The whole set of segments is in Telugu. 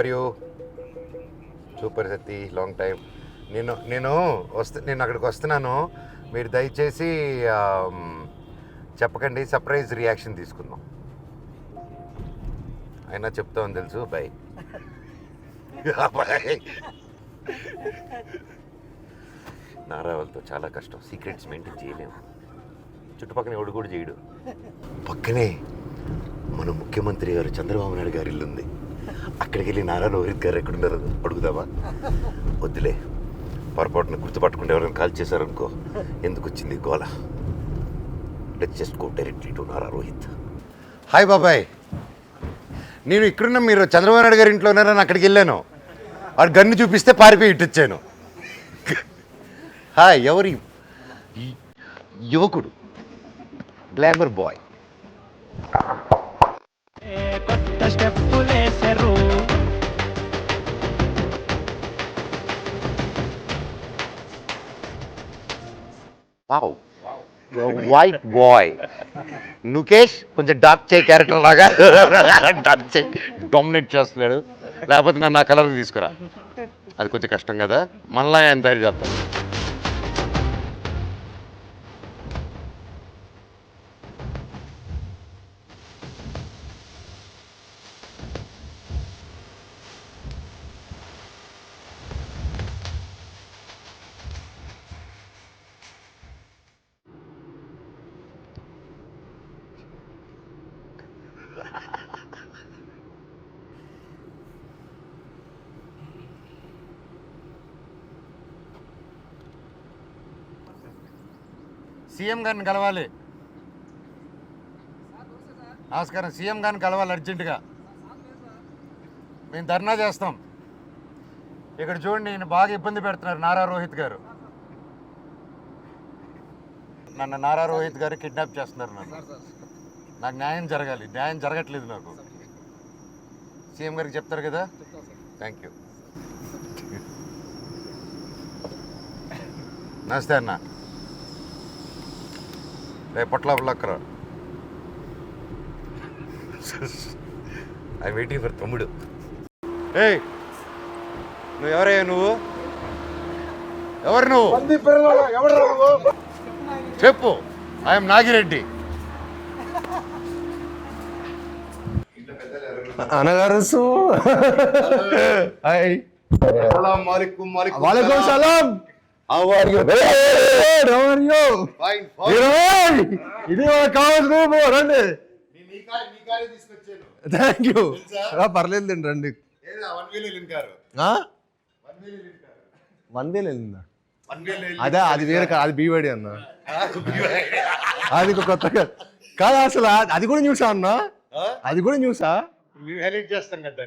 Are you? Super Satti, long time. నేను అక్కడికి వస్తున్నాను. మీరు దయచేసి చెప్పకండి, సర్ప్రైజ్ రియాక్షన్ తీసుకుందాం. అయినా చెప్తామని తెలుసు. బై. నారా వాళ్ళతో చాలా కష్టం, సీక్రెట్స్ మెయింటైన్ చేయలేము. చుట్టుపక్కల ఎవడు కూడా చేయడు. పక్కనే మన ముఖ్యమంత్రి గారు చంద్రబాబు నాయుడు గారి ఇల్లు ఉంది. అక్కడికి వెళ్ళి నారా రోహిత్ గారు ఎక్కడున్నారు అడుగుదామా? వద్దులే, పొరపాటున గుర్తుపట్టుకుంటే ఎవరైనా కాల్ చేశారనుకో, ఎందుకు వచ్చింది గోల. Let's just go directly to Nara Rohit. Hi బాబాయ్, నేను ఇక్కడున్న మీరు చంద్రబాబు నాయుడు గారి ఇంట్లో ఉన్నారని అక్కడికి వెళ్ళాను. వాడు గన్ను చూపిస్తే పారిపోయి ఇట్టొచ్చాను. హాయ్, ఎవరి యువకుడు, glamour boy. Wow, white boy. నుకేష్ కొంచెం డార్క్ చే క్యారెక్టర్ లాగా డామినేట్ చేస్తున్నాడు. లేకపోతే నన్ను నా కలర్ తీసుకురా, అది కొంచెం కష్టం కదా. మళ్ళా ఆయన తయారు చేస్తాను. సీఎం గారిని కలవాలి. నమస్కారం, సీఎం గారిని కలవాలి అర్జెంటుగా. మేము ధర్నా చేస్తాం. ఇక్కడ చూడండి, నేను బాగా ఇబ్బంది పెడుతున్నారు నారా రోహిత్ గారు. నన్ను నారా రోహిత్ గారు కిడ్నాప్ చేస్తున్నారు. నాకు న్యాయం జరగాలి, న్యాయం జరగట్లేదు నాకు. సీఎం గారికి చెప్తారు కదా. Thank you. నమస్తే అన్న. రేపు పొట్లక్కరా. ఐ వెయిటింగ్ ఫర్ తమ్ముడు. ఏయ్, నువ్వు ఎవరయ్యా? నువ్వు ఎవరు? నువ్వు చెప్పు. ఐఎమ్ నాగిరెడ్డి. అనగారు వాలేకుం సలాం. ఇది కావాలి రండి. Thank you. పర్లేదు రండి. 1,000 వెళ్ళిందా? అదే, అది వేరే, అది బీవాడి అన్న. అది కొత్తగా కాదు అసలు. అది కూడా చూసా అన్న, అది కూడా చూసా. చేస్తాం కదా.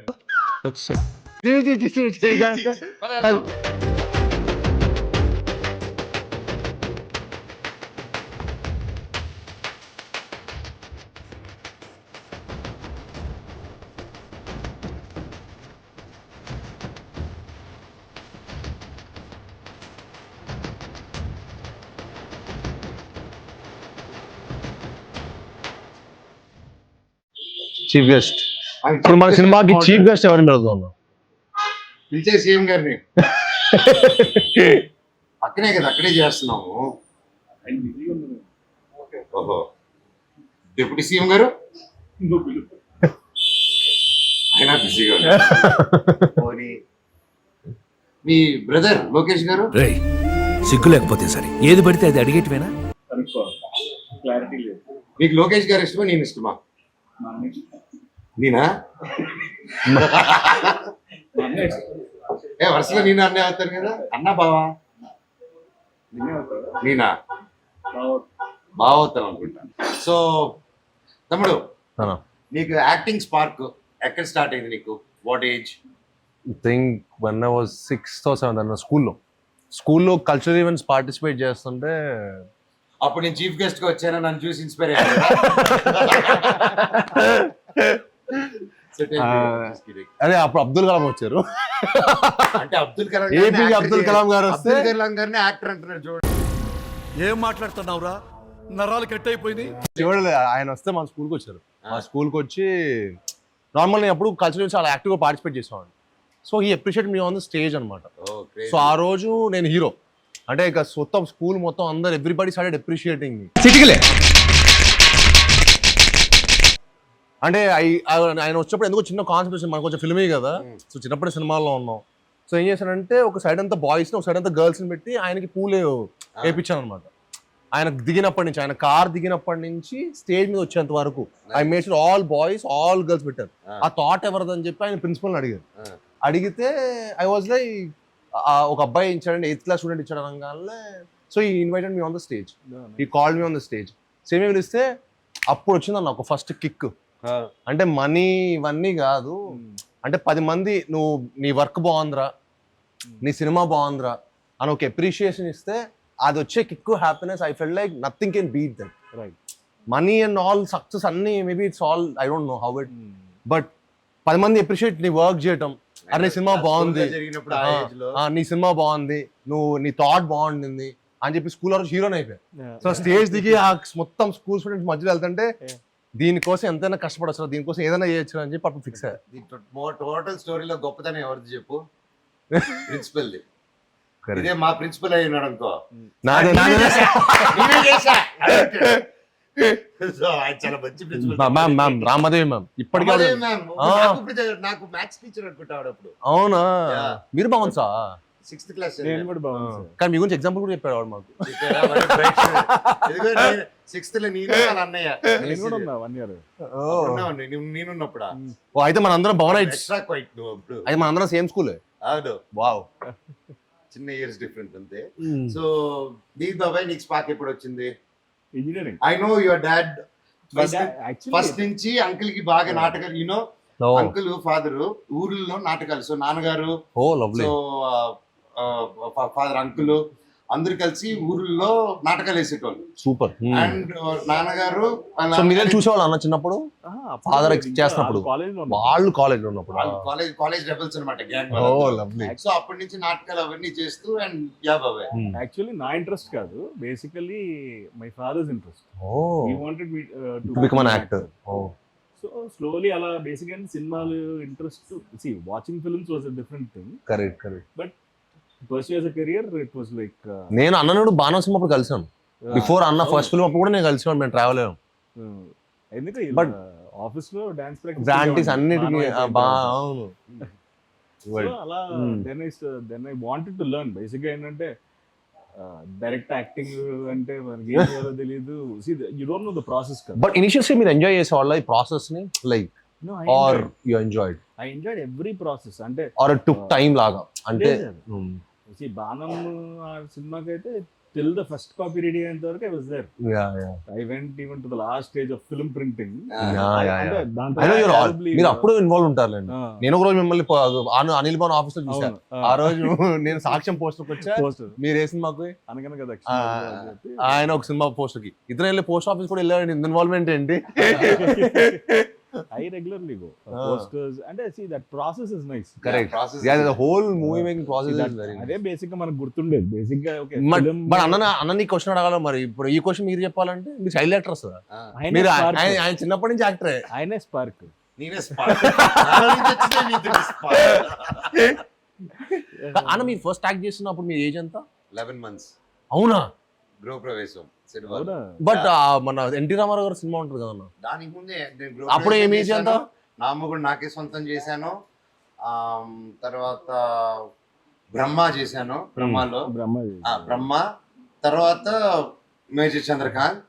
Chief guest. ఇప్పుడు మన సినిమాకి చీఫ్ గెస్ట్ ఎవరిని పెడతాం? పిలిచే సీఎం గారిని. అక్కడే కదా, అక్కడే చేస్తున్నాము. ఓహో, డిప్యూటీ సీఎం గారు ఆయన బిజీగా ఉన్నారు. మీ బ్రదర్ లోకేష్ గారు. సిగ్గు లేకపోతే సరే, ఏది పడితే అది అడిగేటివేనా? మీకు లోకేష్ గారు ఇష్టమా, నేను ఇష్టమా? నేనా? వరుసలో నేను అన్నే అవుతాను కదా. అన్నా బావా? నేనా? బాగా అవుతాను అనుకుంటా. సో తమ్ముడు, నీకు యాక్టింగ్ స్పార్క్ ఎక్కడ స్టార్ట్ అయింది నీకు? What age? Think when I was 6th or 7th అన్న. స్కూల్లో కల్చరల్ ఈవెంట్స్ పార్టిసిపేట్ చేస్తుంటే అప్పుడు నేను చీఫ్ గెస్ట్ గా వచ్చాను, నన్ను చూసి ఇన్స్పైర్ అయ్యాను. అదే అప్పుడు అబ్దుల్ కలాం వచ్చారు. అంటే అబ్దుల్ కలాం, ఏపీ అబ్దుల్ కలాం గారు వస్తే అబ్దుల్ కలాం గారిని యాక్టర్ అంటున్నారు. చూడండి, ఏం మాట్లాడుతున్నావురా, నరాలు కట్ అయిపోయింది. చూడలే, ఆయన వస్తే మన స్కూల్కి వచ్చారు. మా స్కూల్కి వచ్చి నార్మల్ నేను అప్పుడు కల్చరల్ ఈవెంట్స్ చాలా యాక్టివ్గా పార్టిసిపేట్ చేసేవాడిని. So he appreciate me on the stage అనమాట. Oh, crazy. సో ఆ రోజు నేను హీరో అంటే ఇక మొత్తం స్కూల్ మొత్తం అందరు ఎవ్రీబడి స్టార్టెడ్ అప్రిషియేటింగ్ మీ. చిటికలే అంటే ఆయన వచ్చినప్పుడు ఎందుకో చిన్న కాన్సెప్ట్ వచ్చింది, మనకు కొంచెం ఫిల్మీ కదా, సో చిన్నప్పుడు సినిమాల్లో ఉన్నాం. సో ఏం చేశానంటే ఒక సైడ్ అంతా బాయ్స్ని ఒక సైడ్ అంతా గర్ల్స్ని పెట్టి ఆయనకి పూలే వేయించాను అనమాట. ఆయన దిగినప్పటి నుంచి, ఆయన కార్ దిగినప్పటి నుంచి స్టేజ్ మీద వచ్చేంత వరకు I made sure all boys all girls పెట్టారు. ఆ థాట్ ఎవరిదని చెప్పి ఆయన ప్రిన్సిపల్ని అడిగారు. అడిగితే ఐ వాజ్ లైక్ ఒక అబ్బాయి ఇచ్చాడండి, 8th క్లాస్ స్టూడెంట్ ఇచ్చాడు అనగానే. So he invited me on the stage, he called me on the stage. Same ఏమి ఇస్తే అప్పుడు వచ్చిందన్న ఒక ఫస్ట్ కిక్. అంటే మనీ ఇవన్నీ కాదు, అంటే 10 మంది నువ్వు నీ వర్క్ బాగుందిరా, నీ సినిమా బాగుందిరా అని ఒక అప్రిషియేషన్ ఇస్తే అది వచ్చే kick, happiness, I felt like nothing can beat that. Right. Money and all success అన్ని maybe it's all I don't know how it, but 10 మంది అప్రిషియేట్ నీ వర్క్ చేయటం, అరే నీ సినిమా బాగుంది, నీ సినిమా బాగుంది, నీ థాట్ బాగుండింది అని చెప్పి స్కూల్ రోజు హీరోని అయిపోయారు. సో స్టేజ్ దిగి ఆ మొత్తం స్కూల్ స్టూడెంట్స్ మధ్యలో వెళ్తుంటే దీనికోసం ఎంతైనా కష్టపడచ్చు, దీనికోసం ఏదైనా చేయొచ్చు అని చెప్పి అప్పుడు ఫిక్స్ అయ్యారు. టోటల్ స్టోరీలో గొప్పతనం ఎవరిది చెప్పు? ప్రిన్సిపల్. ఇదే మా ప్రిన్సిపల్ అయి ఉన్నాడు అనుకో, చాలా మంచి ప్రిన్సిపల్. మ్యామ్ రామదేవి మ్యామ్ ఇప్పటికే నాకు మ్యాథ్స్ టీచర్ అనుకుంటాడు అప్పుడు. అవునా, మీరు బాగుంది సార్ 6th క్లాస్. నేను కూడా బాగుంది. కానీ మీ గురించి ఎగ్జాంపుల్ కూడా చెప్పాడు వాడు మాకు. 6th లో నేను వాళ్ళ అన్నయ్య నేను కూడా ఉన్నా 1 year. నేనున్నప్పుడు అయితే మన అందరం బాగున్నా, ఎక్స్ట్రా క్వైట్ నువ్వు అప్పుడు. అయితే మన అందరం సేమ్ స్కూల్. అవును, వావ్, చిన్న ఇయర్స్ డిఫరెన్స్ అంతే. సో దీప్ బాబాయ్ నీకు స్పార్క్ ఎప్పుడు వచ్చింది? Engineering. I know your dad Actually, first నుంచి అంకుల్ కి బాగా నాటకాలు, యూనో అంకుల్ ఫాదర్ ఊర్లలో నాటకాలు. సో నాన్నగారు, ఓ లవ్లీ, సో ఫాదర్ అంకుల్ అందరు కలిసి ఊర్లలో నాటకాలు వేసేటోళ్ళు. సూపర్. అండ్ నాన్నగారు సో మీరేం చూసేవాళ్ళు అన్న చిన్నప్పుడు, ఫాదర్ చేస్తున్నప్పుడు? వాళ్ళు కాలేజ్ లో ఉన్నప్పుడు కాలేజ్ రెబల్స్ అనమాట, గ్యాంగ్. Oh lovely. సో అప్పటి నుంచి నాటకాలు అవన్నీ చేస్తూ అండ్ యా బాబాయ్. యాక్చువల్లీ నా ఇంట్రెస్ట్ కాదు, basically my father's interest. Oh he wanted me to become an actor. Oh so slowly అలా బేసిక్గా సినిమాలు interest. See watching films was a different thing, correct. But pursue as a career it was like నేను అన్ననుడు బాణం సినిమా అప్పుడు కలిసాను. బిఫోర్ అన్న ఫస్ట్ ఫిల్మ్ అప్పుడు కూడా నేను కలిసాను, మేము ట్రావెల్ అయ్యాం. ఎందుకంటే బట్ ఆఫీస్ లో డాన్స్ ప్రాక్టీస్ అన్నిటికీ అవును. అలా then I wanted to learn. బేసిక్గా ఏంటంటే డైరెక్ట్ యాక్టింగ్ అంటే మనకి ఏం చేయాలో తెలియదు. You don't know the process కదా. బట్ ఇనిషియల్లీ మీరు ఎంజాయ్ చేసేవాళ్ళ ఈ ప్రాసెస్ ని, like are you enjoyed? I enjoyed every process. అంటే ఆర్ ఇట్ టుక్ టైం లాగా? అంటే బాణం ఆ సినిమాకి అయితే till the first copy ready అయ్యేంత వరకు I was there. I went even to the last stage of film printing. మీరు అప్పుడు ఇన్వాల్వ్ ఉంటారులేండి. నేను ఒక రోజు మిమ్మల్ని అనిల్ భవన్ ఆఫీస్ లో చూసాను. ఆ రోజు నేను సాక్ష్యం పోస్టర్ వచ్చా, మీరు వేసిన మాకు అనగనగా ఆయన ఒక సినిమా పోస్టర్ కి ఇద్దరు వెళ్ళి పోస్ట్ ఆఫీస్ కూడా వెళ్ళాడు. ఇన్వాల్వ్మెంట్ ఏంటి? I regularly go posters and I see that process is nice. Correct. Yeah, the whole movie making process is very nice. అదే బేసిక్ గా మనకు గుర్తుండేది. బేసిక్ గా ఓకే. బట్ అన్న నీ క్వశ్చన్ అడగాల మరి. ఇప్పుడు ఈ క్వశ్చన్ మీరు చెప్పాలంటే మీరు చైల్డ్ యాక్టర్స్ కదా, మీరు ఆయన చిన్నప్పటి నుంచి యాక్టరే. ఆయనే స్పార్క్, నేనే స్పార్క్. అన్న మీరు ఫస్ట్ యాక్ట్ చేస్తున్నప్పుడు మీ ఏజ్ ఎంత? 11 months. అవునా? గృహప్రవేశం. బట్ మన ఎన్టీ రామారావు గారు సినిమా ఉంటుంది కదా, దానికి ముందే అప్పుడు ఏమి ఏజ్ ఎంత? నా అమ్మ నాకే సొంతం చేశాను. తర్వాత బ్రహ్మ చేశాను. బ్రహ్మలో బ్రహ్మ తర్వాత మేజర్ చంద్రకాంత్,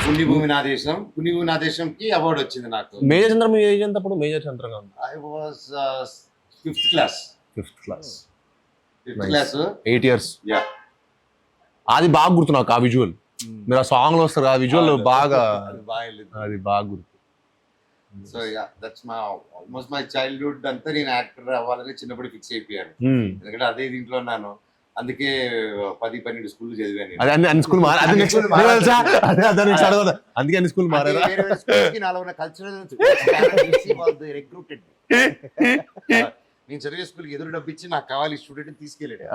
పుణ్యభూమి నాదేశం. పుణ్యభూమి నాదేశంకి అవార్డు వచ్చింది నాకు. మేజర్ చంద్ర మీ ఏజ్ ఎంత అప్పుడు? Major Chandrakanth I was 5th class. 5th class. 8 years. అది బాగా గుర్తు నాకు ఆ విజువల్. మీరు ఆ సాంగ్ లో వస్తారు, ఆ విజువల్ బాగా, అది బాగా గుర్తు. So yeah that's my almost my childhood అంతా నేను యాక్టర్ అవ్వాలని చిన్నప్పుడు ఫిక్స్ అయిపోయాను. ఎందుకంటే అదే దీంట్లో ఉన్నాను. అందుకే 10-12 స్కూల్ చదివాను. అన్ని స్కూల్ అందుకే అన్ని స్కూల్ మారారా? నాలో ఉన్న కల్చరల్ రిక్రూటెడ్. నేను చదివే స్కూల్కి ఎదురు డబ్బిచ్చి నాకు కావాలి స్టూడెంట్ తీసుకెళ్ళాడు.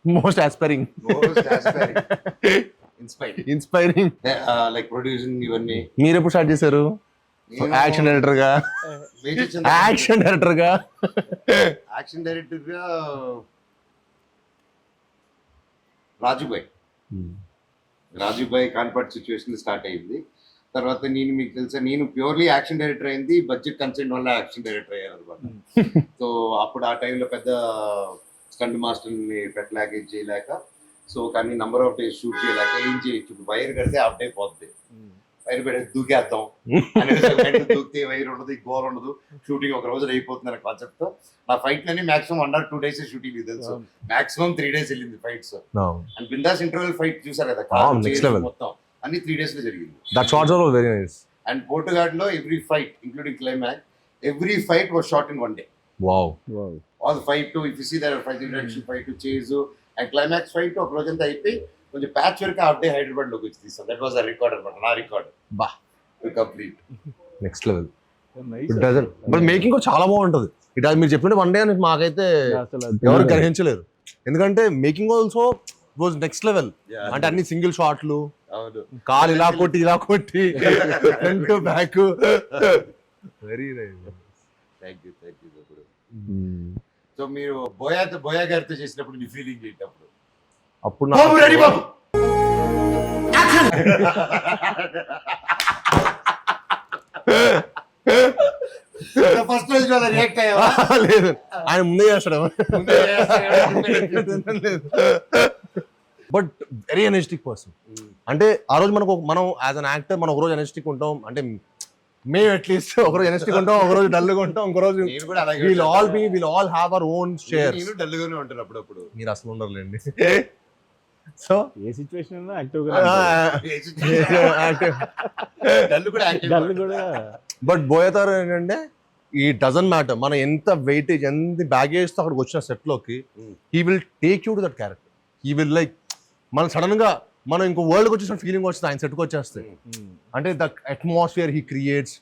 Most aspiring inspiring. Like producing ఇవన్నీ. మీరు ఎప్పుడు స్టార్ట్ చేశారు? యాక్షన్ డైరెక్టర్ గా యాక్షన్ డైరెక్టర్ గా యాక్షన్ డైరెక్టర్ గా రాజుబాయ్ కాన్పర్ట్ సిచ్యువేషన్ స్టార్ట్ అయింది. తర్వాత నేను మీకు తెలుసా నేను ప్యూర్లీ యాక్షన్ డైరెక్టర్ అయింది బడ్జెట్ కన్సెంట్ వల్ల యాక్షన్ డైరెక్టర్ అయ్యాను అనమాట. సో అప్పుడు ఆ టైంలో పెద్ద స్టంట్ మాస్టర్ని పెట్టలేక ఏం చేయలేక, సో కానీ నంబర్ ఆఫ్ డేస్ షూట్ చేయలేక ఏం చేయొచ్చు, వైర్ కడితే అవుట్ అయిపోద్ది, వైర్ పెడితే దూకేద్దాం అనేది దూకితే వైర్ ఉండదు, గోల్ ఉండదు, షూటింగ్ ఒక రోజు అయిపోతుంది అనే కాన్సెప్ట్ తో నా ఫైట్ లని మాక్సిమం 1 or 2 days షూటింగ్ తెలుసు, మాక్సిమం 3 days వెళ్ళింది fights. And Bindaas interval fight చూసారు కదా మొత్తం అన్ని 3 days లో జరిగింది. That shots are very nice. And పోర్టుగాడ్లో every fight including climax every fight was shot in 1 day. Wow. All fight to if you see that fight introduction fight to chase and climax fight ఒక రోజంతా అయిపోయి కొంచెం patch work half day Hyderabad లోకి వచ్చి తీసాం. దట్ వాస్ అ రికార్డ్ అన్నమాట, నా రికార్డ్. బా, complete next level. But making కూడా చాలా బాగుంటది. ఇట్ మీరు చెప్పినట్టు 1 day అని మాకైతే ఎవరు గ్రహించలేరు, ఎందుకంటే making also was next level. అంటే అన్ని సింగిల్ షాట్లు, కాలు ఇలా కొట్టి front back. Very nice. Thank you so మీరు బోయా గారితో చేసినప్పుడు మీ ఫీలింగ్ ఏంటప్పుడు? అప్పుడు ఫస్ట్ రోజు రియాక్ట్ అయ్యావా? లేదు, ఆయన ముందే చేస్తాడు. But very energetic person. అంటే ఆ రోజు మనం యాజ్ అన్ యాక్టర్ మనం ఒకరోజు ఎనర్జెటిక్ ఉంటాం, అంటే మేము అట్లీస్ట్ ఒకరోజు ఎనర్జెటిక్ ఉంటాం, ఒకరోజు డల్గా ఉంటాం, ఇంకో రోజు will all have our own share. డల్గానే ఉంటాను అప్పుడప్పుడు, మీరు అసలు ఉండరులేండి. సో ఏ సిచ్యువేషన్ యాక్టివ్ కూడా. బట్ బోయతారు ఏంటంటే ఈ డజన్ మ్యాటర్ మన ఎంత వెయిటేజ్ ఎంత బ్యాగేజ్ తో అక్కడికి వచ్చిన సెట్ లోకి he will take you to that character. He will like మనం సడన్ గా మనం ఇంకో వరల్డ్కి వచ్చేసిన ఫీలింగ్ వస్తుంది ఆయన సెట్కి వచ్చేస్తే. అంటే the atmosphere he creates,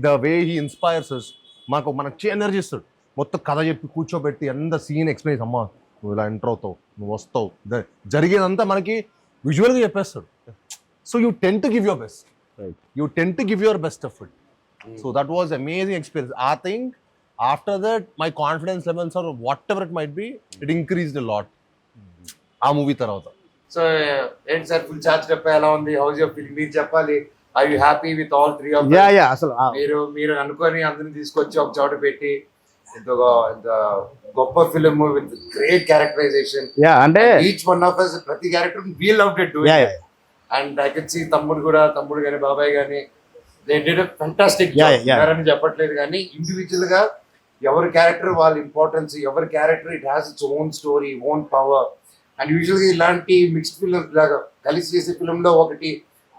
the way he inspires us. మనకు ఎనర్జీ ఇస్తాడు, మొత్తం కథ చెప్పి కూర్చోబెట్టి ఎంత సీన్ ఎక్స్ప్లెయిన్, అమ్మా నువ్వు ఇలా ఎంటర్ అవుతావు, నువ్వు వస్తావు, జరిగేదంతా మనకి విజువల్గా చెప్పేస్తాడు. So you ten to give your best of it. So that was amazing experience. I think after that my confidence levels or whatever it might be, it increased a lot. ఆ మూవీ తర్వాత. సో ఏంటి సార్ ఫుల్ ఛార్జ్ చెప్పా ఎలా ఉంది, హౌస్ యువర్ ఫీలింగ్ మీరు చెప్పాలి. Are you happy with all 3 of them? Yeah అసలు మీరు అనుకొని అందరిని తీసుకొచ్చి ఒక చోట పెట్టి ఇంత గొప్ప film with great characterisation. Yeah అంటే ఈచ్ వన్ ఆఫ్ us ప్రతి character we loved it doing it. And I can see తమ్ముడు గాని బాబాయ్ గాని they did a fantastic job. అని చెప్పట్లేదు కానీ ఇండివిజువల్ గా ఎవరి క్యారెక్టర్ వాళ్ళ ఇంపార్టెన్స్, ఎవరి character it has its own story, own power. And usual గా ఇలాంటి మిక్స్డ్ ఫిల్మ్ లాగా కలిసి చేసే ఫిల్మ్ లో ఒకటి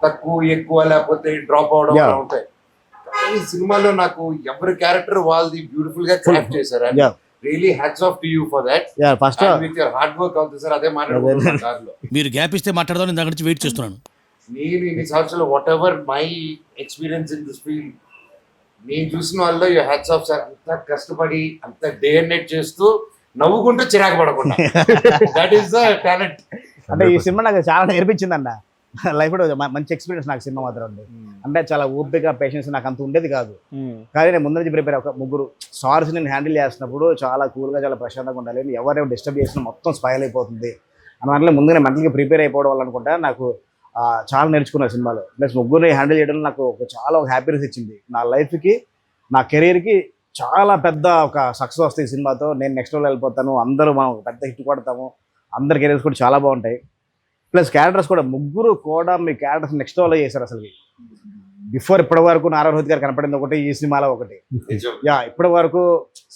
తక్కువ ఎక్కువ లేకపోతే డ్రాప్ అవడం అలా ఉంటాయి. ఈ సినిమాలో నాకు ఎవరి క్యారెక్టర్ వాళ్ళది బ్యూటిఫుల్ గా క్రాఫ్ట్ చేశారు. Really hats off to you for that. First with your hard work అవుతుంది సార్. అదే మాట్లాడుతున్నాను. మీరు గ్యాప్ ఇస్తే మాట్లాడదాం, ఇందాక నుంచి వెయిట్ చేస్తున్నాను. నేను ఇన్ని సంవత్సరాలు what ever my experience in this field, నేను చూసిన వాళ్ళలో యూ హ్యాట్స్ ఆఫ్ సార్. అంత కష్టపడి అంత డే అండ్ నైట్ చేస్తూ నవ్వుకుంటూ చిరాకు పడకుండా, దట్ ఈస్ ద టాలెంట్. అంటే ఈ సినిమా నాకు చాలా నేర్పించిందన్న లైఫ్ లో మంచి ఎక్స్పీరియన్స్ నాకు సినిమా మాత్రం ఉంది. అంటే చాలా ఓపిక పేషెన్స్ నాకు అంత ఉండేది కాదు, కానీ నేను ముందు నుంచి ప్రిపేర్ ఒక 3 స్టార్స్ నేను హ్యాండిల్ చేసినప్పుడు చాలా కూల్గా చాలా ప్రశాంతంగా ఉండాలి. ఎవరైనా డిస్టర్బ్ చేసినా మొత్తం స్పాయిల్ అయిపోతుంది అని దాంట్లో ముందుగానే మెంటల్గా ప్రిపేర్ అయిపోవడం వల్ల అనుకుంటా నాకు చాలా నేర్చుకున్న సినిమాలో. ప్లస్ ముగ్గురిని హ్యాండిల్ చేయడం నాకు ఒక హ్యాపీనెస్ ఇచ్చింది. నా లైఫ్కి నా కెరీర్కి చాలా పెద్ద ఒక సక్సెస్ వస్తుంది ఈ సినిమాతో. నేను నెక్స్ట్ లెవెల్ వెళ్ళిపోతాను, అందరూ మనం పెద్ద హిట్ కొడతాము, అందరి కెరీర్స్ కూడా చాలా బాగుంటాయి. ప్లస్ క్యారెక్టర్స్ కూడా ముగ్గురు కూడా మీ క్యారెక్టర్స్ నెక్స్ట్ లెవెల్లో చేశారు. అసలు బిఫోర్ ఇప్పటి వరకు నారా రోహిత్ గారు కనపడింది ఒకటి ఈ సినిమాలో, ఒకటి ఇప్పటి వరకు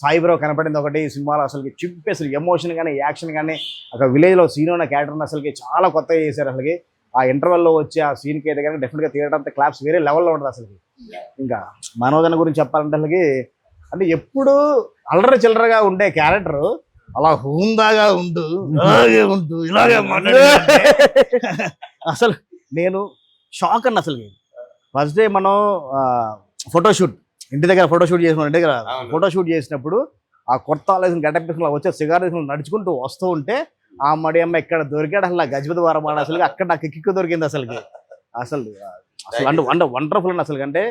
సాయిబ్రావు కనపడింది ఒకటి ఈ సినిమాలో. అసలు చింపి అసలు ఎమోషన్ కానీ యాక్షన్ కానీ ఒక విలేజ్లో సీన్ ఉన్న క్యారెక్టర్ని అసలుకి చాలా కొత్తగా చేశారు. అసలుకి ఆ ఇంటర్వెల్లో వచ్చి ఆ సీన్కి అయితే కానీ డెఫినెట్గా తీయడం క్లాప్స్ వేరే లెవెల్లో ఉంటుంది అసలుకి. ఇంకా మనోజన గురించి చెప్పాలంటే అసలుకి అంటే ఎప్పుడు అల్లరి చిల్లరగా ఉండే క్యారెక్టర్ అలా హుందాగా ఉంటూ ఇలాగే అసలు నేను షాక్ అన్న. అసలు ఫస్ట్ డే మనం ఫోటోషూట్ ఇంటి దగ్గర ఫోటోషూట్ చేసిన ఇంటి దగ్గర ఫోటోషూట్ చేసినప్పుడు ఆ కొత్త ఆలోచన గడ్డ వచ్చే సిగార్ నడుచుకుంటూ వస్తూ ఉంటే ఆ మడి అమ్మ ఇక్కడ దొరికాడు. అసలు గజపతి వారం అసలు అక్కడ నాకు కిక్కు దొరికింది అసలుకి. అసలు అంటే వండర్ఫుల్ అండి. అసలు అంటే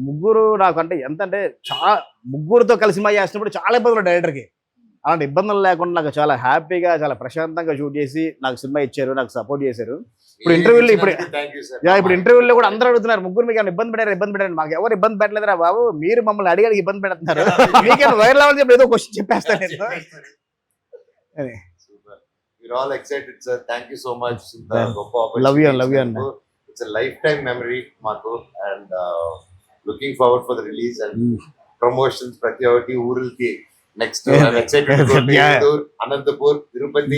ముగ్గురు నాకు అంటే ఎంత అంటే చాలా ముగ్గురుతో కలిసి సినిమా చేసినప్పుడు చాలా ఇబ్బందులు డైరెక్టర్కి. అలాంటి ఇబ్బందులు లేకుండా నాకు చాలా హ్యాపీగా చాలా ప్రశాంతంగా షూట్ చేసి నాకు సినిమా ఇచ్చారు, నాకు సపోర్ట్ చేశారు. ఇప్పుడు ఇంటర్వ్యూలో ఇప్పుడు ఇంటర్వ్యూలో కూడా అందరూ అడుగుతున్నారు, ముగ్గురు మీకు ఏమైనా ఇబ్బంది పెట్టారు. మాకు ఎవరు ఇబ్బంది పెట్టలేదురా బాబు, మీరు మమ్మల్ని అడిగి ఇబ్బంది పెడుతున్నారు, మీకేమైనా వైరల్ అవ్వాలని చెప్పి ఏదో క్వశ్చన్ చెప్పేస్తాను నేను. We're all excited, sir. Thank you so much. Love you and it's a lifetime memory మాకు, and looking forward for the release and promotions. ప్రతి ఒక్కటి ఊరులకి నెక్స్ట్ అనంతపూర్, తిరుపతి,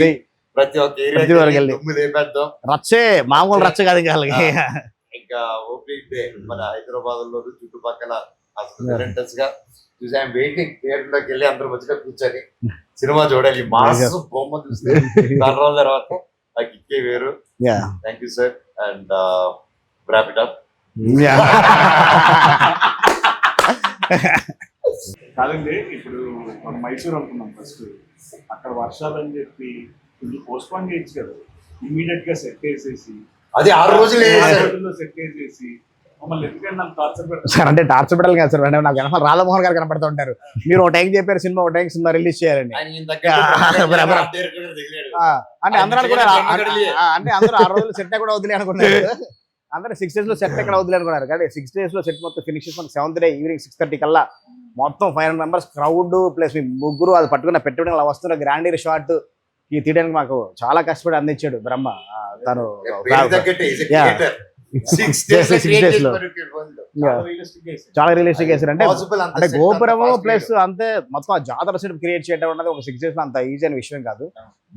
ప్రతి ఒక్క ఏరియా లేపేద్దాం. రచ్చే మామూలు రచ్చ కాదు ఇంకా ఓపెనింగ్ డే మన హైదరాబాద్ లో చుట్టుపక్కల రెంటర్స్ గా చూసి ఐఎమ్ వెయిటింగ్. థియేటర్ లోకి వెళ్ళి అందరూ మంచిగా కూర్చొని సినిమా చూడాలి. మాస్ బొమ్మ చూస్తే దాని రోజుల తర్వాత నాకు ఇక్కే వేరు. Thank you sir, and wrap it up. కాదండి, ఇప్పుడు మనం మైసూర్ అనుకున్నాం ఫస్ట్, అక్కడ వర్షాలు అని చెప్పి పోస్ట్పోన్ చేయొచ్చు కదా, ఇమీడియట్ గా సెట్ వేసేసి అది 6 రోజులు సెట్ వేసేసి మమ్మల్ని ఎందుకంటే నాకు టార్చర్ పెడతారు సార్. అంటే టార్చర్ పెట్టాలి కదా సార్, నాకు వెనకాల రాధామోహన్ గారు కనపడుతూ ఉంటారు. మీరు ఒక టైం చెప్పారు సినిమా, ఒక టైం సినిమా రిలీజ్ చేయాలండి అంటే అందరూ కూడా అంటే అందరూ 6 రోజులు సెట్ కూడా వదిలే అనుకున్నారు. అందరూ 6 days లో సెట్ ఎక్కడ వదిలే అనుకున్నారు. కానీ 6 days లో సెట్ మొత్తం ఫినిష్ చేసుకుని 7th day ఈవినింగ్ 6:30 కల్లా మొత్తం 500 members క్రౌడ్ ప్లస్ మీ ముగ్గురు అది పట్టుకున్న పెట్టుబడి అలా వస్తున్న గ్రాండీ షాట్ ఈ తీయడానికి మాకు చాలా కష్టపడి అందించాడు బ్రహ్మ. తను 6 days లో చాలా రియలిస్టిక్ చేశారు. అంటే గోపురము ప్లస్ అంతే మొత్తం ఆ జాతర సెట్ క్రియేట్ చేయడం అన్నది ఒక 6 days లో అంత ఈజీ అయిన విషయం కాదు.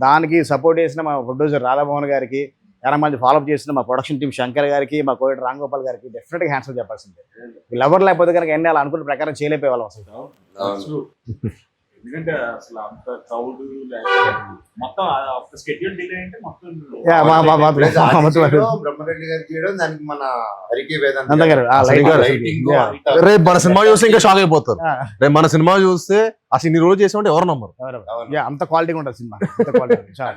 దానికి సపోర్ట్ చేసిన మా ప్రొడ్యూసర్ రాధామోహన్ గారికి, చాలా మంది ఫాలోఅప్ చేసిన మా ప్రొడక్షన్ టీం శంకర్ గారికి, మా కోవిడ్ రాంగోపాల్ గారికి డెఫినెట్గా హ్యాండ్స్ చెప్పాల్సిందే. వీళ్ళెవరు లేకపోతే కనుక ఎన్ని అలా అనుకున్న ప్రకారం చేయలేకపోయేవాళ్ళం అసలు. ఎందుకంటే అసలు అంత క్రౌడ్ మొత్తం స్కెడ్యూల్ డిలే అంటే మొత్తం బ్రహ్మరెడ్డి గారు చేయడం, దానికి మన హరికి వేదాంత రేపు మన సినిమా చూస్తే ఇంకా షాక్ అయిపోతారు. రేపు మన సినిమా చూస్తే అసలు ఇన్ని రోజులు చేసామంటే ఎవరు నమ్మరు. అంత క్వాలిటీ ఉంటుంది సినిమా,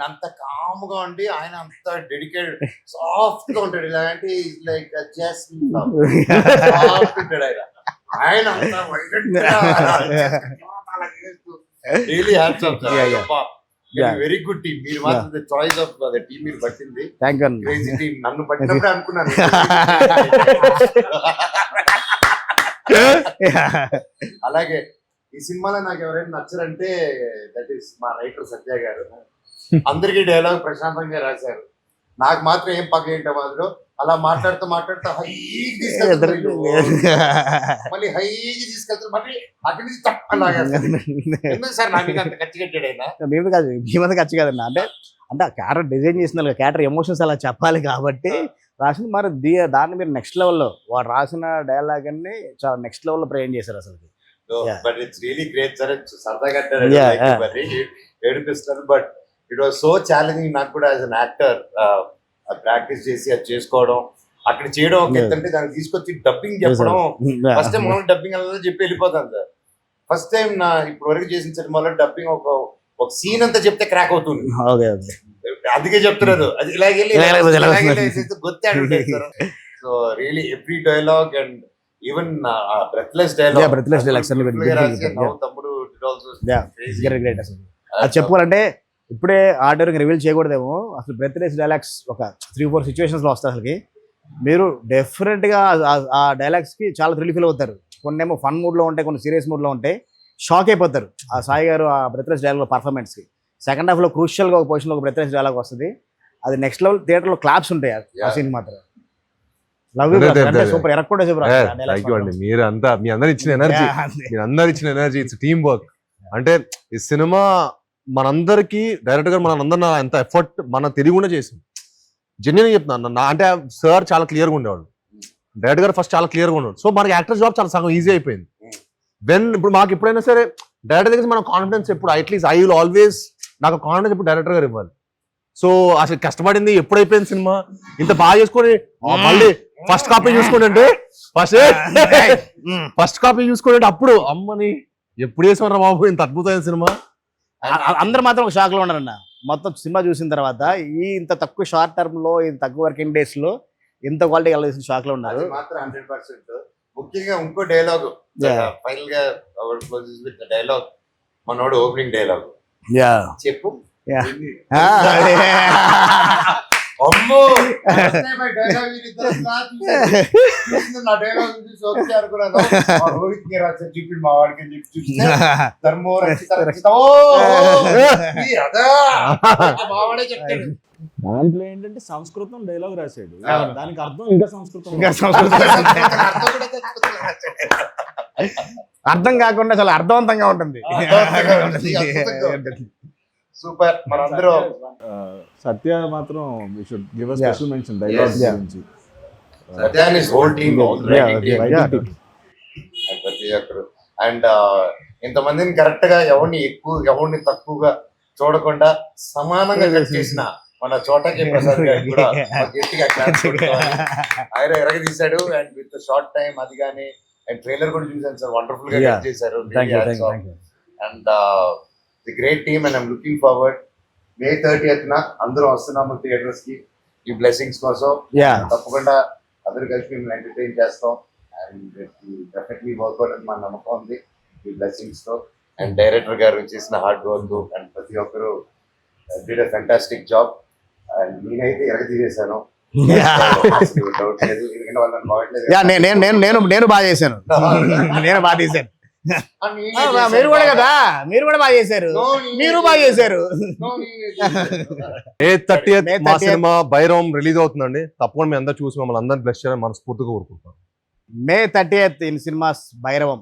అంత కామ్ గా ఉండి ఆయన అంత డెడికేటెడ్ సాఫ్ట్ గా ఉంటాడు. ఇలాంటి లైక్ జస్ట్ సాఫ్ట్ ఉంటాడు ఆయన. ఆయన really hats off sir. Very good team. మీరు మాత్రం the choice of the team మీరు పట్టింది. Crazy team. నన్ను పట్టినప్పుడే అనుకున్నాను. అలాగే ఈ సినిమాలో నాకు ఎవరైనా నచ్చరంటే దట్ ఈస్ మా రైటర్ సత్య గారు. అందరికీ డైలాగ్ ప్రశాంతంగా రాశారు, నాకు మాత్రం ఏం పక్క ఏంటో మాత్రం అలా మాట్లాడుతూ హైకి తీసుకెళ్తారు, మళ్ళీ హైకి తీసుకెళ్తారు, మళ్ళీ అక్కడి నుంచి తప్పలాగా. ఎందుకు సార్ నా మీద అంత ఖర్చు కట్టాడు ఆయన? మేము కాదు, మీ మీద ఖర్చు కాదన్న. అంటే ఆ క్యారెక్టర్ డిజైన్ చేసిన క్యారెక్టర్ ఎమోషన్స్ అలా చెప్పాలి కాబట్టి రాసింది. మరి దాన్ని మీరు నెక్స్ట్ లెవెల్లో వాడు రాసిన డైలాగ్ అన్ని చాలా నెక్స్ట్ లెవెల్లో ప్రజెంట్ చేశారు అసలు. But it's really great sir. సరదాగా ఏడిపిస్తారు, but it was so challenging నాకు కూడా యాజ్ అన్ యాక్టర్. ప్రాక్టీస్ చేసి అది చేసుకోవడం, అక్కడ చేయడం ఒక ఎత్తంటే దాన్ని తీసుకొచ్చి డబ్బింగ్ చెప్పడం. ఫస్ట్ టైం మనం డబ్బింగ్ అలా చెప్పి వెళ్ళిపోతాను సార్. ఫస్ట్ టైం నా ఇప్పటి వరకు చేసిన సినిమాలో డబ్బింగ్ ఒక సీన్ అంతా చెప్తే క్రాక్ అవుతుంది. అందుకే చెప్తున్నారు అది ఇలాగే గొత్తాడు. So really every dialogue and even breathless dialogue తమ్ముడు అది చెప్పుకోవాలంటే ఇప్పుడే ఆర్డర్ రివీల్ చేయకూడదేమో. అసలు బ్రెత్లెస్ డైలాగ్స్ ఒక 3-4 సిచ్యువేషన్స్ లో వస్తాయి. అసలుకి మీరు డెఫినెట్ గా ఆ డైలాగ్స్ కి చాలా థ్రిల్ ఫీల్ అవుతారు. కొన్ని ఏమో ఫన్ మూడ్ లో ఉంటాయి, కొన్ని సీరియస్ మూడ్ లో ఉంటాయి. షాక్ అయిపోతారు ఆ సాయి గారు ఆ బ్రెత్లెస్ డైలాగ్ పర్ఫార్మెన్స్ కి. సెకండ్ హాఫ్ లో క్రూషియల్ గా ఒక పొజిషన్ లో ఒక బ్రెత్లెస్ డైలాగ్ వస్తుంది. అది నెక్స్ట్ లెవెల్ థియేటర్ లో క్లాప్స్ ఉంటాయి ఆ సీన్ మాత్రం. సూపర్ ఎరక్కుండా మీరు అంతా మీ అందరు ఇచ్చిన ఎనర్జీ ఇట్స్ టీమ్ వర్క్. అంటే ఈ సినిమా మనందరికి డైరెక్టర్ గారు మనందరూ ఎంత ఎఫర్ట్ మన తెలియకుండా చేసింది. జెన్యున్ చెప్తున్నాను. అంటే సార్ చాలా క్లియర్గా ఉండేవాడు, డైరెక్టర్ గారు ఫస్ట్ చాలా క్లియర్గా ఉండేవాడు. సో మనకి యాక్టర్ జాబ్ చాలా సగం ఈజీ అయిపోయింది. ఇప్పుడు మాకు ఎప్పుడైనా సరే డైరెక్టర్ దగ్గర మనం కాన్ఫిడెన్స్ ఎప్పుడు అట్లీస్ట్ ఐ విల్ ఆల్వేస్ నాకు కాన్ఫిడెన్స్ ఇప్పుడు డైరెక్టర్ గారు ఇవ్వాలి. సో అసలు కష్టపడింది ఎప్పుడు అయిపోయింది సినిమా ఇంత బాగా చేసుకొని మళ్ళీ ఫస్ట్ కాపీ చూసుకుంటే అప్పుడు అమ్మని ఎప్పుడు వేసామరా బాబు ఇంత అద్భుతమైన సినిమా. అందరు మాత్రం ఒక షాక్ లో ఉన్నారన్న. మొత్తం సినిమా చూసిన తర్వాత ఇంత తక్కువ షార్ట్ టర్మ్ లో ఇంత తక్కువ వర్కింగ్ డేస్ లో ఇంత క్వాలిటీ కలిసిన షాక్ లో ఉన్నారు. మాత్రం 100%. ముఖ్యంగా ఇంకో డైలాగ్ Yeah. ఫైనల్ గా విత్ డైలాగ్ మనోడు ఓపెనింగ్ డైలాగ్ చెప్పు Yeah. అమ్మో డైలాగ్ నా డైలాగ్ చూసి ఓకే అనుకున్నాను రోహిత్ కి రాశారు చూపి మా వాడికి అని చెప్పి చూస్తే ధర్మో రక్షిత అదా మావాడే చెప్తాడు. దాంట్లో ఏంటంటే సంస్కృతం డైలాగ్ రాశాడు, దానికి అర్థం ఇంకా సంస్కృతం. ఇంకా అర్థం కాకుండా చాలా అర్థవంతంగా ఉంటుంది. సూపర్. మనందరం సత్య మాత్రం we should give a special mention dialogue Yes. గురించి. Satyan is whole team Yeah. ప్రతి ఒక్కరు అండ్ ఇంతమందిని కరెక్ట్ గా ఎవరిని ఎక్కువ ఎవరిని తక్కువగా చూడకుండా సమానంగా కట్ చేసిన మన చోటకి ప్రసాద్ గారికి కూడా ఒక గట్టిగా claps కొట్టుకోవాలి. ఆయన ఎరగదీశాడు అండ్ విత్ షార్ట్ టైం అది కానీ అండ్ ట్రైలర్ కూడా చూసాను సార్, వండర్ఫుల్ గా కట్ చేశారు. And the great team and I'm looking forward May 30th అందరం వస్తున్నాము థియేటర్స్ కి ఈ బ్లెస్సింగ్స్ కోసం. Yeah. తప్పకుండా అందరూ కలిసి మేము ఎంటర్టైన్ చేస్తాం అండ్ డెఫినెట్లీ వర్క్అవుట్ అని మా నమ్మకం ఉంది ఈ బ్లెస్సింగ్స్ తో. అండ్ డైరెక్టర్ గారు చేసిన హార్డ్ వర్క్ అండ్ ప్రతి ఒక్కరు did a fantastic job and నేనైతే ఎరగతీసేసాను. డౌట్ లేదు, ఎందుకంటే వాళ్ళని బాగట్లేదు. నేను బాగా చేశాను. నేను బాగా తీశాను. మీరు కూడా కదా, మీరు కూడా బాగా చేశారు. మీరు బాగా చేశారు. May 30th May మా 30th. సినిమా భైరవం రిలీజ్ అవుతుందండి. తప్పకుండా మీ అందరూ చూసి మమ్మల్ని అందరిని బ్లెస్ చేయాలని మనస్ఫూర్తిగా కోరుకుంటాం. May 30th in cinemas Bhairavam.